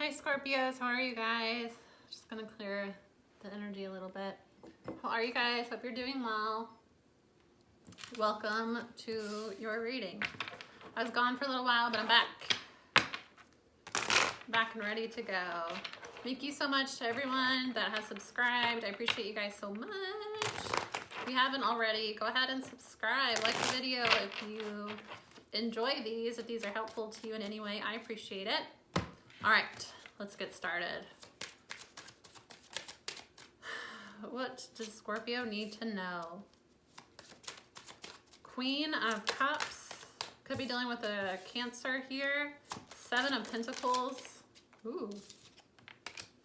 Hi Scorpios, how are you guys? Just gonna clear the energy a little bit. How are you guys? Hope you're doing well. Welcome to your reading. I was gone for a little while, but I'm back. Back and ready to go. Thank you so much to everyone that has subscribed. I appreciate you guys so much. If you haven't already, go ahead and subscribe. Like the video if you enjoy these, if these are helpful to you in any way. I appreciate it. All right, let's get started. What does Scorpio need to know? Queen of Cups. Could be dealing with a Cancer here. 7 of Pentacles. Ooh.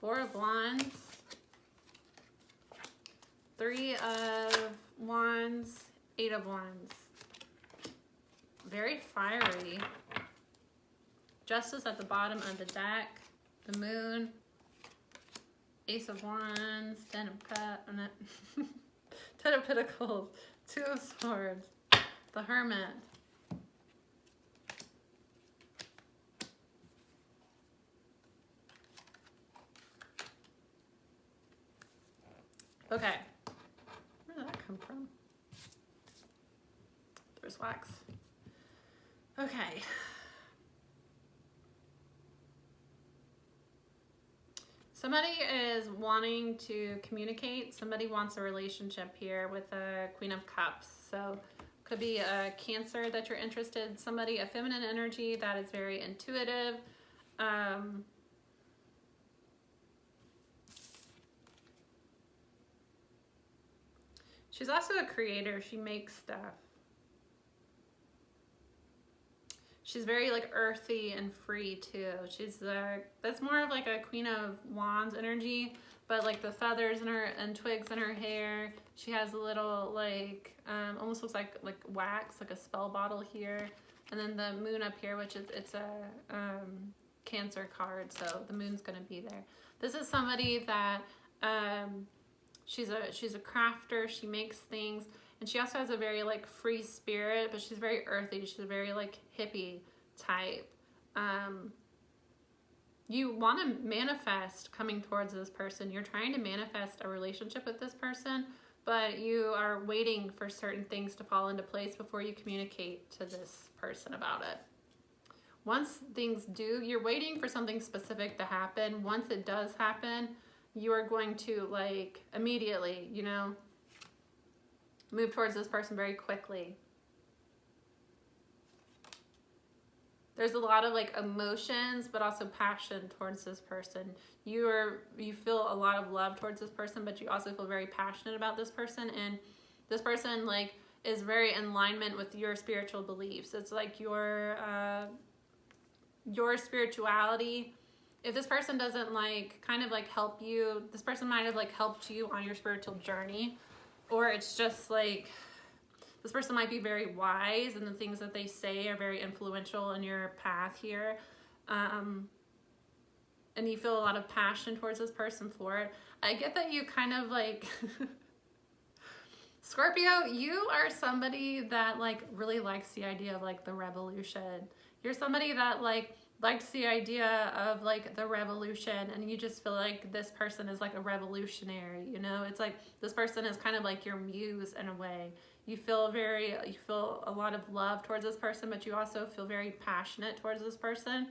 4 of Wands. 3 of Wands. 8 of Wands. Very fiery. Justice at the bottom of the deck. The Moon. Ace of Wands. 10 of Cups. 10 of Pentacles. 2 of Swords. The Hermit. Okay. Where did that come from? There's wax. Okay. Somebody is wanting to communicate. Somebody wants a relationship here with a Queen of Cups. So could be a Cancer that you're interested in. Somebody, a feminine energy that is very intuitive. She's also a creator. She makes stuff. She's very like earthy and free too. That's more of like a Queen of Wands energy, but like the feathers in her and twigs in her hair. She has a little like, almost looks like wax, like a spell bottle here. And then the moon up here, which is, it's a Cancer card. So the moon's gonna be there. This is somebody that, she's a crafter. She makes things. And she also has a very like free spirit, but she's very earthy. She's a very like hippie type. You want to manifest coming towards this person. You're trying to manifest a relationship with this person, but you are waiting for certain things to fall into place before you communicate to this person about it. Once things do, you're waiting for something specific to happen. Once it does happen, you are going to like immediately, you know, move towards this person very quickly. There's a lot of like emotions, but also passion towards this person. You feel a lot of love towards this person, but you also feel very passionate about this person. And this person like is very in alignment with your spiritual beliefs. It's like your spirituality. If this person doesn't like kind of like help you, this person might have like helped you on your spiritual journey. Or it's just like, this person might be very wise and the things that they say are very influential in your path here. And you feel a lot of passion towards this person for it. I get that you kind of like, Scorpio, you are somebody that like really likes the idea of like the revolution. You're somebody that like likes the idea of like the revolution, and you just feel like this person is like a revolutionary, you know? It's like this person is kind of like your muse in a way. You feel a lot of love towards this person, but you also feel very passionate towards this person.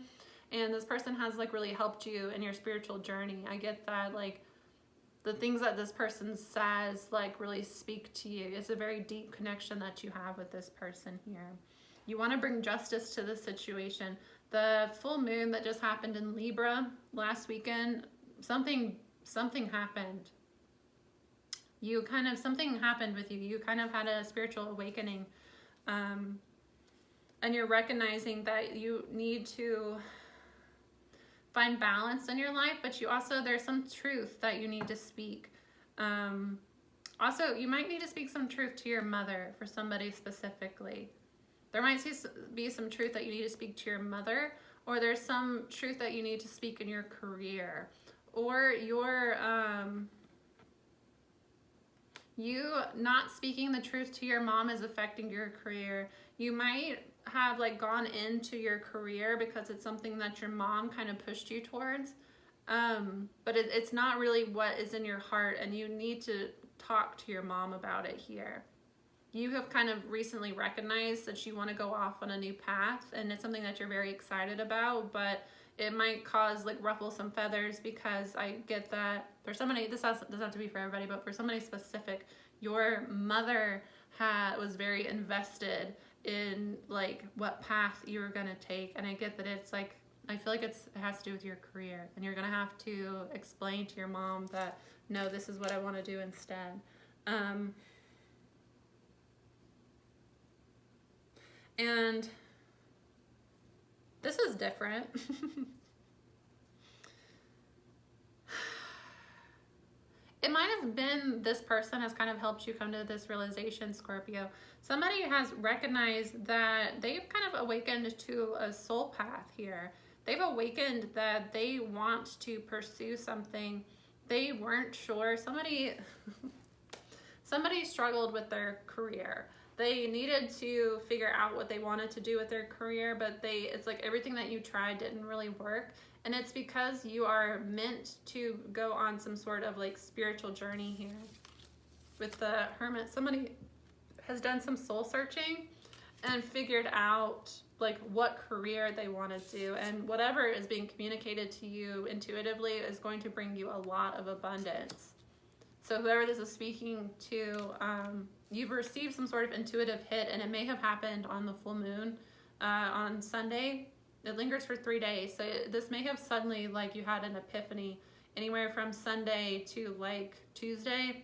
And this person has like really helped you in your spiritual journey. I get that like the things that this person says like really speak to you. It's a very deep connection that you have with this person here. You want to bring justice to this situation. The full moon that just happened in Libra last weekend, something happened. Something happened with you. You kind of had a spiritual awakening. And you're recognizing that you need to find balance in your life, but there's some truth that you need to speak. Also, you might need to speak some truth to your mother for somebody specifically. There might be some truth that you need to speak to your mother, or there's some truth that you need to speak in your career, or you not speaking the truth to your mom is affecting your career. You might have like gone into your career because it's something that your mom kind of pushed you towards. But it's not really what is in your heart, and you need to talk to your mom about it here. You have kind of recently recognized that you want to go off on a new path, and it's something that you're very excited about, but it might cause like ruffle some feathers, because I get that for somebody, doesn't have to be for everybody, but for somebody specific, your mother was very invested in like what path you were going to take. And I get that it's like, I feel like it has to do with your career, and you're going to have to explain to your mom that, no, this is what I want to do instead. And this is different. It might have been this person has kind of helped you come to this realization, Scorpio. Somebody has recognized that they've kind of awakened to a soul path here. They've awakened that they want to pursue something. They weren't sure. Somebody struggled with their career. They needed to figure out what they wanted to do with their career, but it's like everything that you tried didn't really work. And it's because you are meant to go on some sort of like spiritual journey here. With the Hermit, somebody has done some soul searching and figured out like what career they want to do, and whatever is being communicated to you intuitively is going to bring you a lot of abundance. So whoever this is speaking to, you've received some sort of intuitive hit, and it may have happened on the full moon on Sunday. It lingers for 3 days, so this may have suddenly, like, you had an epiphany anywhere from Sunday to like Tuesday,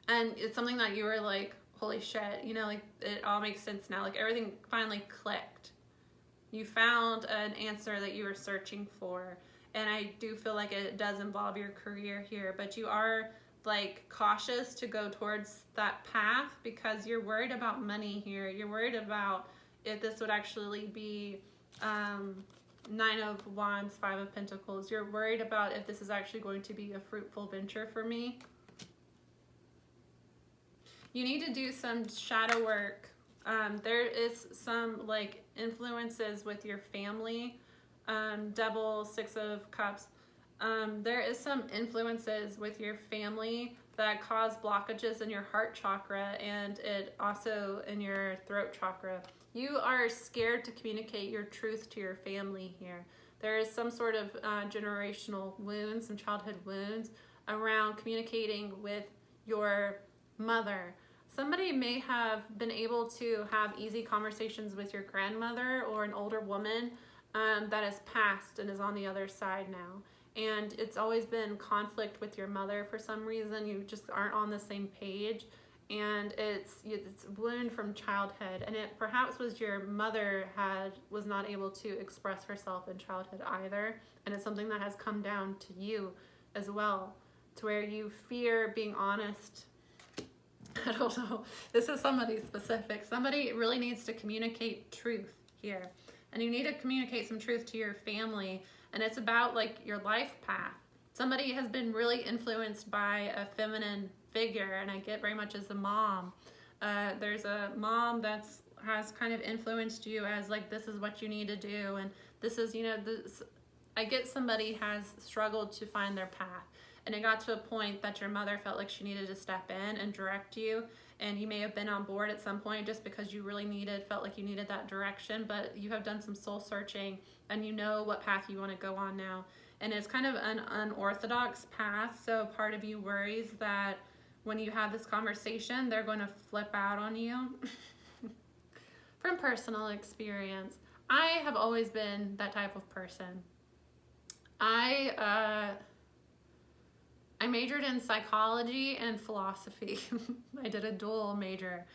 and it's something that you were like, holy shit, you know, like it all makes sense now, like everything finally clicked. You found an answer that you were searching for. And I do feel like it does involve your career here, but you are like cautious to go towards that path because you're worried about money here. You're worried about if this would actually be 9 of Wands, 5 of Pentacles. You're worried about if this is actually going to be a fruitful venture for me. You need to do some shadow work. There is some like influences with your family. Devil, 6 of Cups. There is some influences with your family that cause blockages in your heart chakra, and it also in your throat chakra. You are scared to communicate your truth to your family here. There is some sort of generational wounds, some childhood wounds around communicating with your mother. Somebody may have been able to have easy conversations with your grandmother or an older woman that has passed and is on the other side now. And it's always been conflict with your mother for some reason. You just aren't on the same page. And it's wound from childhood. And it perhaps was your mother was not able to express herself in childhood either. And it's something that has come down to you as well, to where you fear being honest. I don't know. This is somebody specific. Somebody really needs to communicate truth here. And you need to communicate some truth to your family. And it's about like your life path. Somebody has been really influenced by a feminine figure, and I get very much as a mom. There's a mom has kind of influenced you as like, this is what you need to do. And this is, you know, I get somebody has struggled to find their path. And it got to a point that your mother felt like she needed to step in and direct you. And you may have been on board at some point just because you really felt like you needed that direction. But you have done some soul searching and you know what path you want to go on now. And it's kind of an unorthodox path. So part of you worries that when you have this conversation, they're going to flip out on you. From personal experience, I have always been that type of person. I majored in psychology and philosophy. I did a dual major.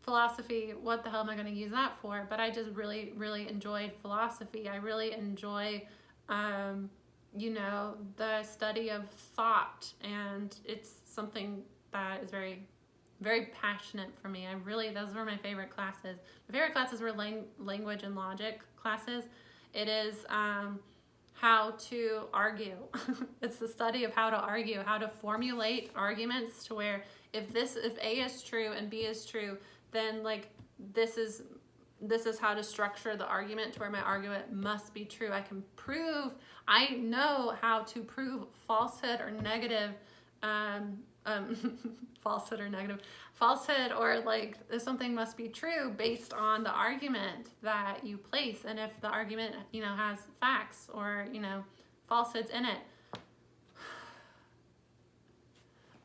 Philosophy, what the hell am I going to use that for? But I just really, really enjoyed philosophy. I really enjoy, you know, the study of thought. And it's something that is very, very passionate for me. Those were my favorite classes. My favorite classes were language and logic classes. It is how to argue. It's the study of how to argue, how to formulate arguments to where if A is true and B is true, then like this is how to structure the argument to where my argument must be true. I know how to prove falsehood or negative, falsehood or like if something must be true based on the argument that you place, and if the argument, you know, has facts or, you know, falsehoods in it.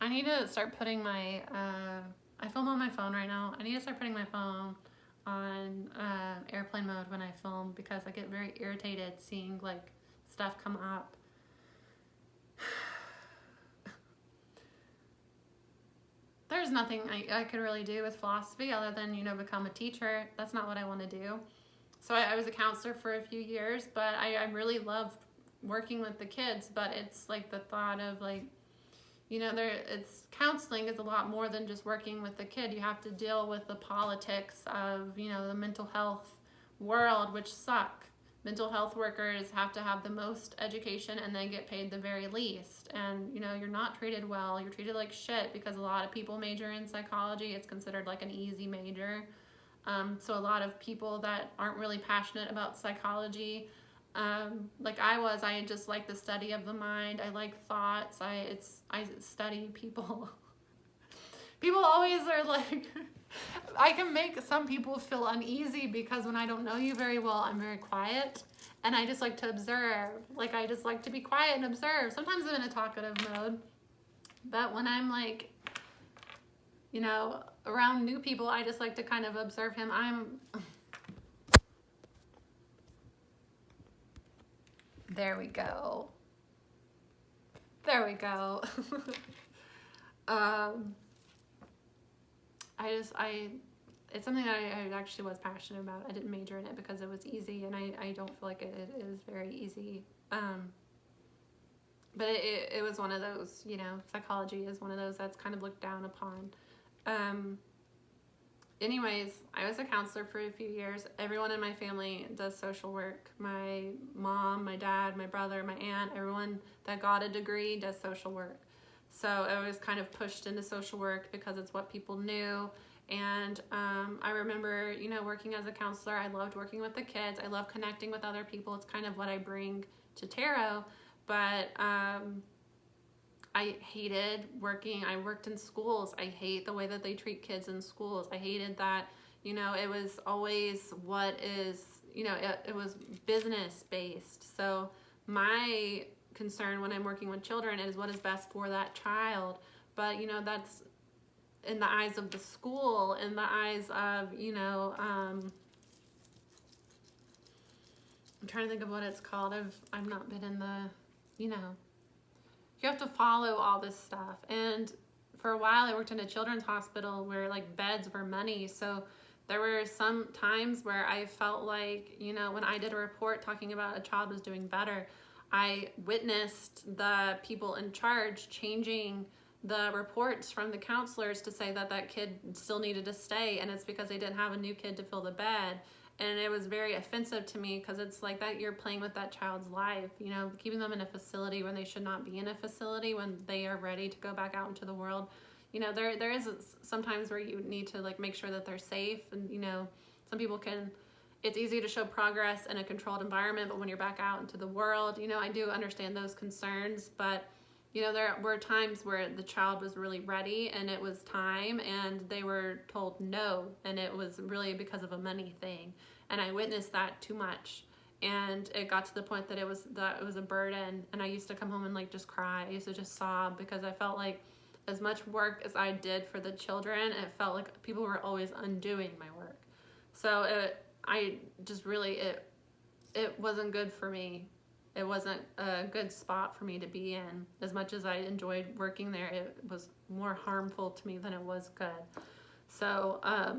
I need to start putting my, I film on my phone right now. I need to start putting my phone on airplane mode when I film, because I get very irritated seeing like stuff come up. There's nothing I could really do with philosophy other than, you know, become a teacher. That's not what I want to do. So I was a counselor for a few years, but I really love working with the kids. But it's like the thought of like, you know, counseling is a lot more than just working with the kid. You have to deal with the politics of, you know, the mental health world, which suck. Mental health workers have to have the most education and they get paid the very least. And, you know, you're not treated well. You're treated like shit because a lot of people major in psychology. It's considered like an easy major. So a lot of people that aren't really passionate about psychology, like I just like the study of the mind. I like thoughts. I study people. People always are like, I can make some people feel uneasy because when I don't know you very well, I'm very quiet and I just like to observe. Like I just like to be quiet and observe. Sometimes I'm in a talkative mode, but when I'm like, you know, around new people, I just like to kind of observe him. There we go. There we go. It's something that I actually was passionate about. I didn't major in it because it was easy, and I don't feel like it is very easy. But it was one of those, you know, psychology is one of those that's kind of looked down upon. Anyways, I was a counselor for a few years. Everyone in my family does social work. My mom, my dad, my brother, my aunt, everyone that got a degree does social work. So I was kind of pushed into social work because it's what people knew. And I remember, you know, working as a counselor, I loved working with the kids. I love connecting with other people. It's kind of what I bring to tarot. But I hated working. I worked in schools. I hate the way that they treat kids in schools. I hated that, you know, it was always what is, you know, it was business based. So my concern when I'm working with children is what is best for that child. But, you know, that's in the eyes of the school, in the eyes of, you know, I'm trying to think of what it's called. I've not been in the, you know, you have to follow all this stuff. And for a while I worked in a children's hospital where like beds were money. So there were some times where I felt like, you know, when I did a report talking about a child was doing better, I witnessed the people in charge changing the reports from the counselors to say that that kid still needed to stay, and it's because they didn't have a new kid to fill the bed. And it was very offensive to me because it's like that you're playing with that child's life, you know, keeping them in a facility when they should not be in a facility, when they are ready to go back out into the world. You know, there is sometimes where you need to like make sure that they're safe. And, you know, some people it's easy to show progress in a controlled environment, but when you're back out into the world, you know, I do understand those concerns, but you know, there were times where the child was really ready and it was time and they were told no, and it was really because of a money thing. And I witnessed that too much. And it got to the point that it was a burden, and I used to come home and like just cry. I used to just sob because I felt like as much work as I did for the children, it felt like people were always undoing my work. So it wasn't good for me. It wasn't a good spot for me to be in. As much as I enjoyed working there, it was more harmful to me than it was good. So I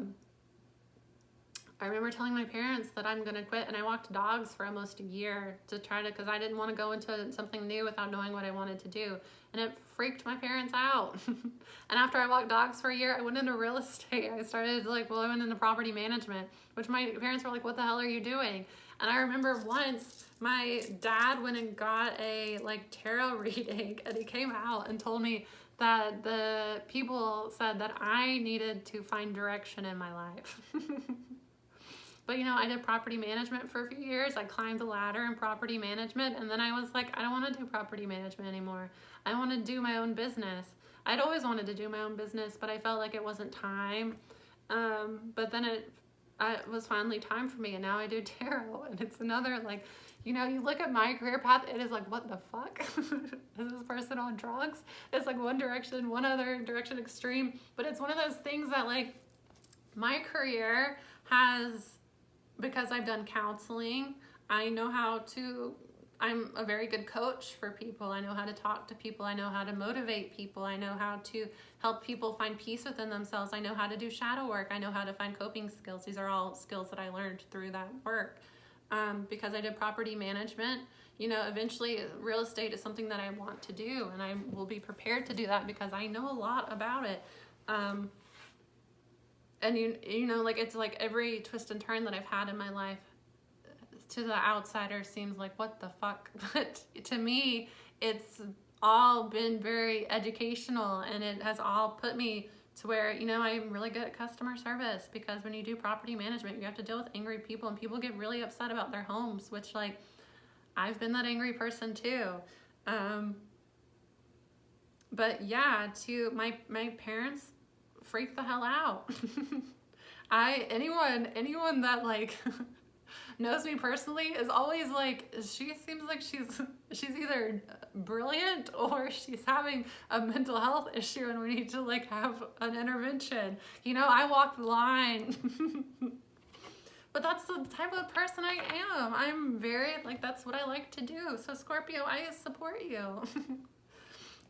remember telling my parents that I'm going to quit, and I walked dogs for almost a year because I didn't want to go into something new without knowing what I wanted to do. And it freaked my parents out. And after I walked dogs for a year, I went into real estate. I went into property management, which my parents were like, what the hell are you doing? And I remember once my dad went and got a like tarot reading, and he came out and told me that the people said that I needed to find direction in my life. But I did property management for a few years. I climbed the ladder in property management, and then I was like, I don't want to do property management anymore. I want to do my own business. I'd always wanted to do my own business, but I felt like it wasn't time. But then it was finally time for me, and now I do tarot, and it's another you look at my career path, it is like, what the fuck? Is this person on drugs? It's like one direction, one other direction extreme. But it's one of those things that my career has, because I've done counseling, I know how to, I'm a very good coach for people. I know how to talk to people. I know how to motivate people. I know how to help people find peace within themselves. I know how to do shadow work. I know how to find coping skills. These are all skills that I learned through that work. Because I did property management, eventually real estate is something that I want to do, and I will be prepared to do that because I know a lot about it. And it's like every twist and turn that I've had in my life, to the outsider seems like, what the fuck? But to me, it's all been very educational, and it has all put me to where, I'm really good at customer service, because when you do property management, you have to deal with angry people, and people get really upset about their homes, which I've been that angry person too. But yeah, my parents freaked the hell out. Anyone that knows me personally is always she seems like she's either brilliant or she's having a mental health issue, and we need to have an intervention. I walk the line. But that's the type of person I am. I'm very that's what I like to do. So Scorpio, I support you.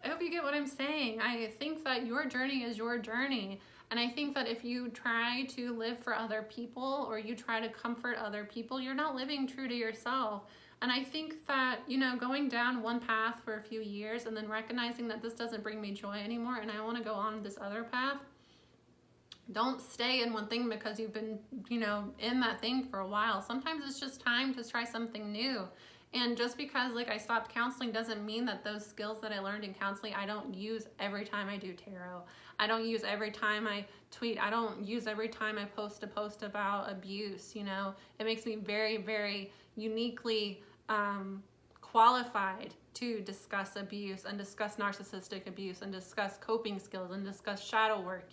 I hope you get what I'm saying. I think that your journey is your journey. And I think that if you try to live for other people, or you try to comfort other people, you're not living true to yourself. And I think that, going down one path for a few years and then recognizing that this doesn't bring me joy anymore and I want to go on this other path, don't stay in one thing because you've been, in that thing for a while. Sometimes it's just time to try something new. And just because I stopped counseling doesn't mean that those skills that I learned in counseling I don't use every time I do tarot. I don't use every time I tweet. I don't use every time I post a post about abuse. It makes me very, very uniquely qualified to discuss abuse and discuss narcissistic abuse and discuss coping skills and discuss shadow work,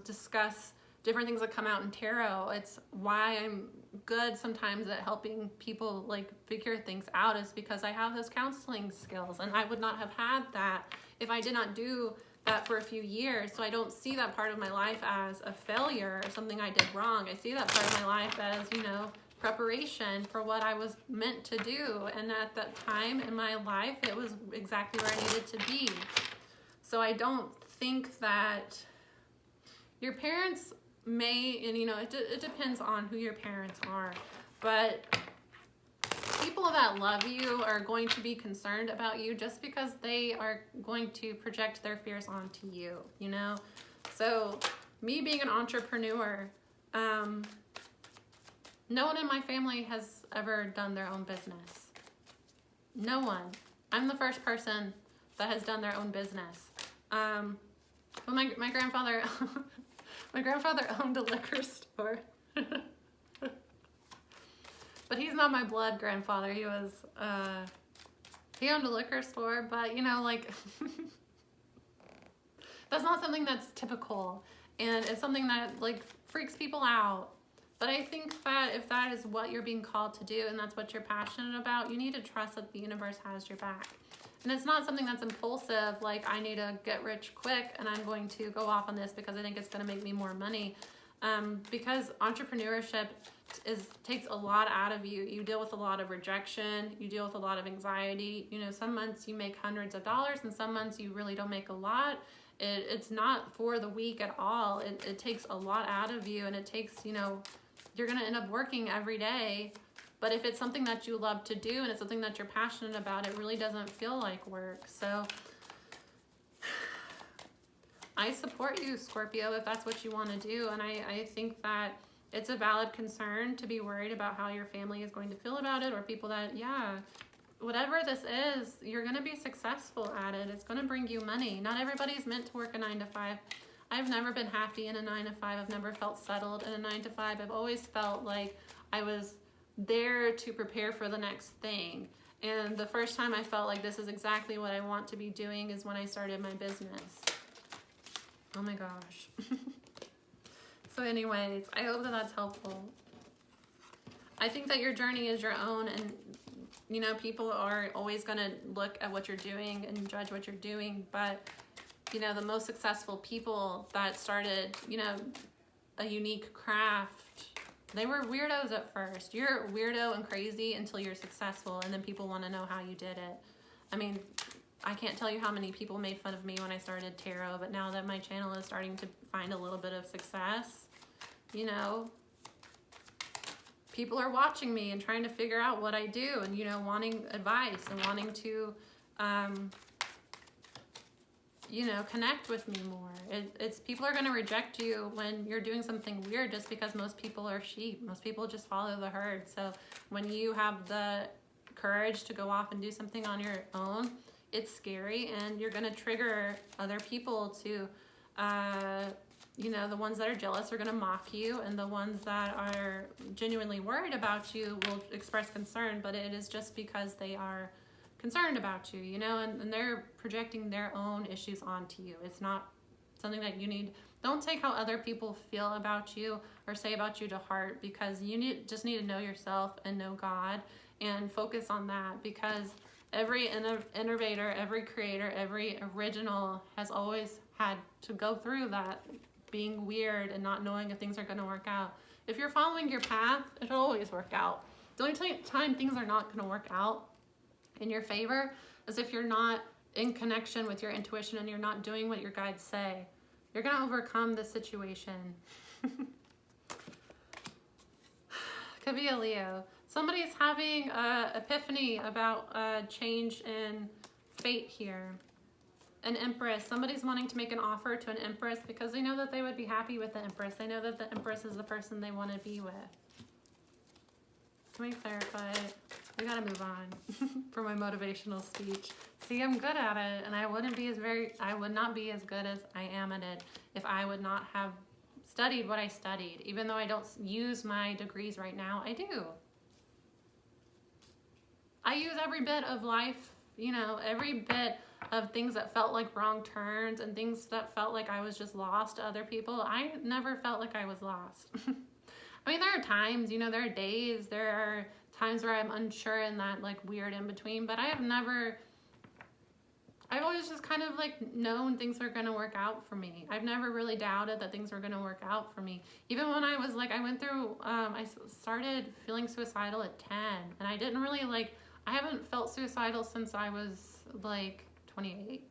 discuss different things that come out in tarot. It's why I'm good sometimes at helping people figure things out, is because I have those counseling skills, and I would not have had that if I did not do that for a few years. So I don't see that part of my life as a failure or something I did wrong. I see that part of my life as, preparation for what I was meant to do. And at that time in my life, it was exactly where I needed to be. So I don't think that your parents may, and it depends on who your parents are, but people that love you are going to be concerned about you just because they are going to project their fears onto you, So me being an entrepreneur, no one in my family has ever done their own business. No one. I'm the first person that has done their own business. Well, my grandfather, my grandfather owned a liquor store. But he's not my blood grandfather. He was, he owned a liquor store, but that's not something that's typical. And it's something that freaks people out. But I think that if that is what you're being called to do and that's what you're passionate about, you need to trust that the universe has your back. And it's not something that's impulsive, I need to get rich quick and I'm going to go off on this because I think it's going to make me more money. Because entrepreneurship takes a lot out of you. You deal with a lot of rejection. You deal with a lot of anxiety. Some months you make hundreds of dollars and some months you really don't make a lot. It's not for the weak at all. It takes a lot out of you, and it takes, you're going to end up working every day. But if it's something that you love to do and it's something that you're passionate about, it really doesn't feel like work. So I support you, Scorpio, if that's what you want to do. And I think that it's a valid concern to be worried about how your family is going to feel about it, or people that, whatever this is, you're going to be successful at it. It's going to bring you money. Not everybody's meant to work a 9-to-5. I've never been happy in a 9-to-5. I've never felt settled in a 9-to-5. I've always felt like I was there to prepare for the next thing. And the first time I felt like this is exactly what I want to be doing is when I started my business. Oh my gosh. So anyways, I hope that that's helpful. I think that your journey is your own, and you know, people are always going to look at what you're doing and judge what you're doing, but you know, the most successful people that started, you know, a unique craft, they were weirdos at first. You're weirdo and crazy until you're successful, and then people want to know how you did it. I mean, I can't tell you how many people made fun of me when I started tarot, but now that my channel is starting to find a little bit of success, you know, people are watching me and trying to figure out what I do, and, you know, wanting advice and wanting to, you know, connect with me more. It's people are going to reject you when you're doing something weird just because most people are sheep. Most people just follow the herd. So when you have the courage to go off and do something on your own, it's scary, and you're going to trigger other people to, you know, the ones that are jealous are going to mock you, and the ones that are genuinely worried about you will express concern, but it is just because they are concerned about you, you know, and they're projecting their own issues onto you. It's not something that you need. Don't take how other people feel about you or say about you to heart, because you just need to know yourself and know God and focus on that, because every innovator, every creator, every original has always had to go through that, being weird and not knowing if things are going to work out. If you're following your path, it'll always work out. The only time things are not going to work out in your favor is if you're not in connection with your intuition and you're not doing what your guides say. You're going to overcome the situation. Could be a Leo. Somebody's having an epiphany about a change in fate here. An Empress. Somebody's wanting to make an offer to an Empress because they know that they would be happy with the Empress. They know that the Empress is the person they want to be with. Can we clarify? We gotta move on for my motivational speech. See, I'm good at it, and I would not be as good as I am at it if I would not have studied what I studied. Even though I don't use my degrees right now, I do. I use every bit of life, you know, every bit of things that felt like wrong turns and things that felt like I was just lost to other people. I never felt like I was lost. I mean, there are times, you know, there are days, there are times where I'm unsure in that like weird in between, but I've always just kind of like known things are going to work out for me. I've never really doubted that things were going to work out for me. Even when I was like, I started feeling suicidal at 10, and I didn't really I haven't felt suicidal since I was like 28.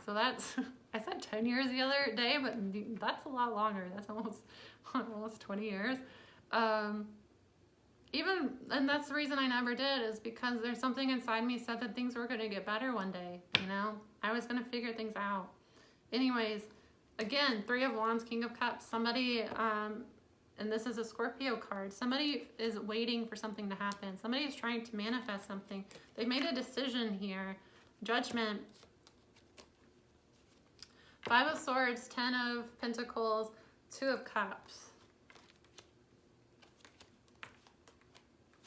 So that's, I said 10 years the other day, but that's a lot longer. That's almost 20 years. And that's the reason I never did, is because there's something inside me said that things were going to get better one day, you know? I was going to figure things out. Anyways, again, 3 of Wands, King of Cups. Somebody, and this is a Scorpio card, somebody is waiting for something to happen. Somebody is trying to manifest something. They've made a decision here. Judgment. 5 of Swords, 10 of Pentacles, 2 of Cups.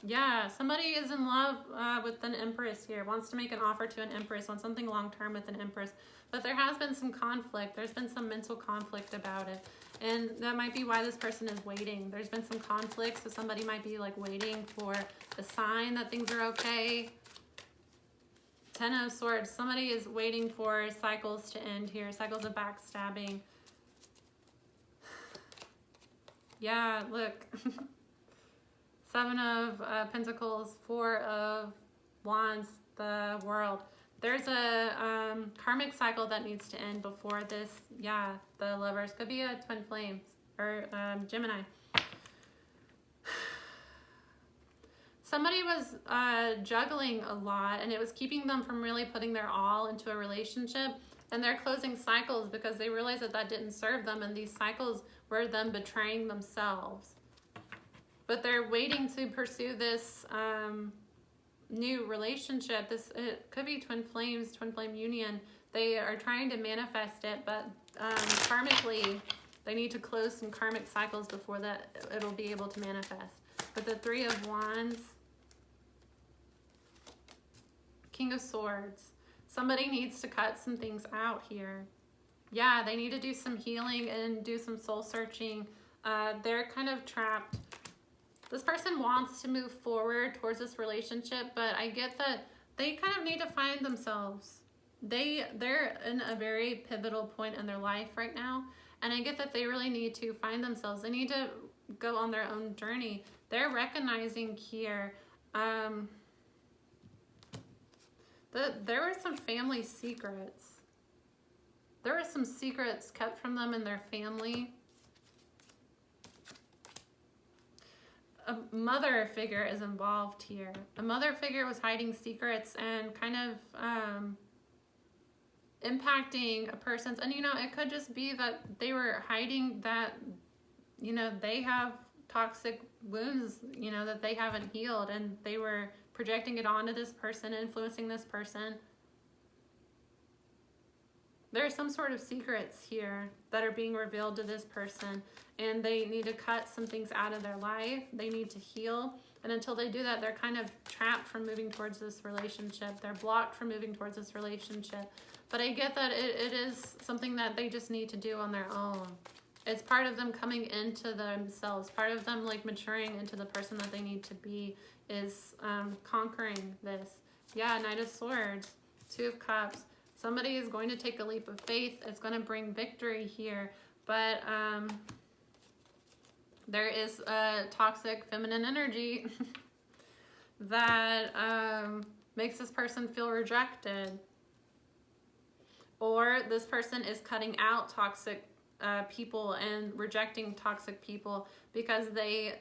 Yeah, somebody is in love with an Empress here, wants to make an offer to an Empress, wants something long-term with an Empress, but there has been some conflict. There's been some mental conflict about it, and that might be why this person is waiting. There's been some conflict, so somebody might be like waiting for a sign that things are okay. 10 of Swords, somebody is waiting for cycles to end here, cycles of backstabbing. Yeah, look. 7 of Pentacles, 4 of Wands, the World. There's a karmic cycle that needs to end before this. Yeah, the Lovers. Could be a twin flames or Gemini. Somebody was juggling a lot, and it was keeping them from really putting their all into a relationship. And they're closing cycles because they realized that that didn't serve them, and these cycles were them betraying themselves. But they're waiting to pursue this new relationship, it could be twin flames, twin flame union. They are trying to manifest it, but karmically, they need to close some karmic cycles before that it'll be able to manifest. But the Three of Wands, King of Swords. Somebody needs to cut some things out here. Yeah, they need to do some healing and do some soul searching. They're kind of trapped. This person wants to move forward towards this relationship, but I get that they kind of need to find themselves. They're in a very pivotal point in their life right now, and I get that they really need to find themselves. They need to go on their own journey. They're recognizing here that there were some family secrets. There were some secrets kept from them and their family. A mother figure is involved here. A mother figure was hiding secrets and kind of impacting a person's, and it could just be that they were hiding that, they have toxic wounds, that they haven't healed, and they were projecting it onto this person, influencing this person. There are some sort of secrets here that are being revealed to this person, and they need to cut some things out of their life. They need to heal, and until they do that, they're kind of trapped from moving towards this relationship. They're blocked from moving towards this relationship. But I get that it is something that they just need to do on their own. It's part of them coming into themselves. Part of them like maturing into the person that they need to be is conquering this. Yeah, Knight of Swords, Two of Cups. Somebody is going to take a leap of faith. It's going to bring victory here. But there is a toxic feminine energy that makes this person feel rejected. Or this person is cutting out toxic people and rejecting toxic people because they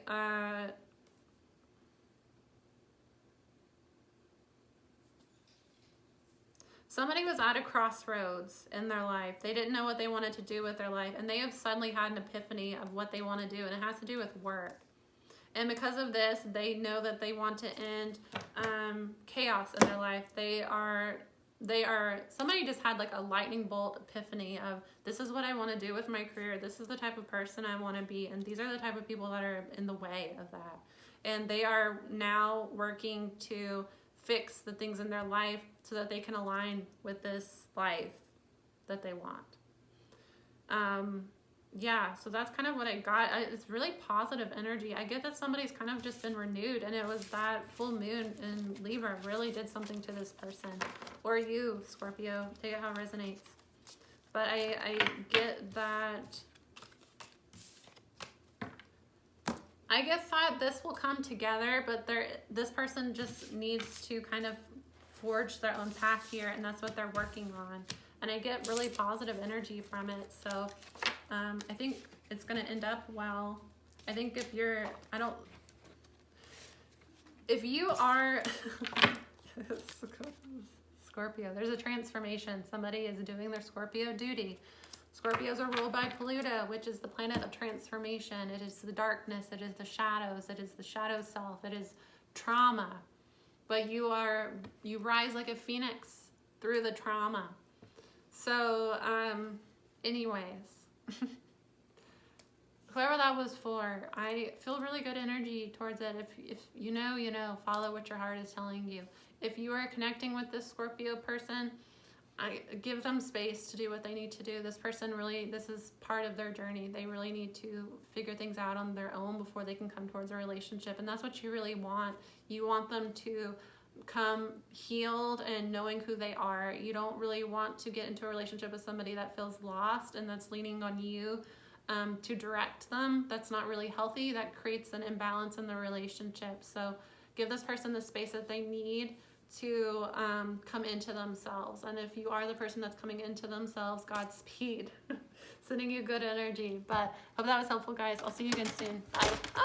somebody was at a crossroads in their life. They didn't know what they wanted to do with their life, and they have suddenly had an epiphany of what they want to do, and it has to do with work. And because of this, they know that they want to end chaos in their life. Somebody just had like a lightning bolt epiphany of, this is what I want to do with my career. This is the type of person I want to be. And these are the type of people that are in the way of that. And they are now working to fix the things in their life so that they can align with this life that they want. Yeah, so that's kind of what I got. It's really positive energy. I get that somebody's kind of just been renewed, and it was that full moon in Libra really did something to this person. Or you, Scorpio, take it how it resonates. But I get that, I guess that this will come together, but this person just needs to kind of forge their own path here, and that's what they're working on. And I get really positive energy from it, so I think it's going to end up well. I think if you are Scorpio, there's a transformation. Somebody is doing their Scorpio duty. Scorpios are ruled by Pluto, which is the planet of transformation. It is the darkness. It is the shadows. It is the shadow self. It is trauma. But you rise like a phoenix through the trauma. So, anyways, whoever that was for, I feel really good energy towards it. If you know, follow what your heart is telling you. If you are connecting with this Scorpio person, I give them space to do what they need to do. This person really, this is part of their journey. They really need to figure things out on their own before they can come towards a relationship. And that's what you really want. You want them to come healed and knowing who they are. You don't really want to get into a relationship with somebody that feels lost and that's leaning on you to direct them. That's not really healthy. That creates an imbalance in the relationship. So give this person the space that they need to come into themselves. And if you are the person that's coming into themselves, Godspeed. Sending you good energy. But hope that was helpful, guys. I'll see you again soon. Bye.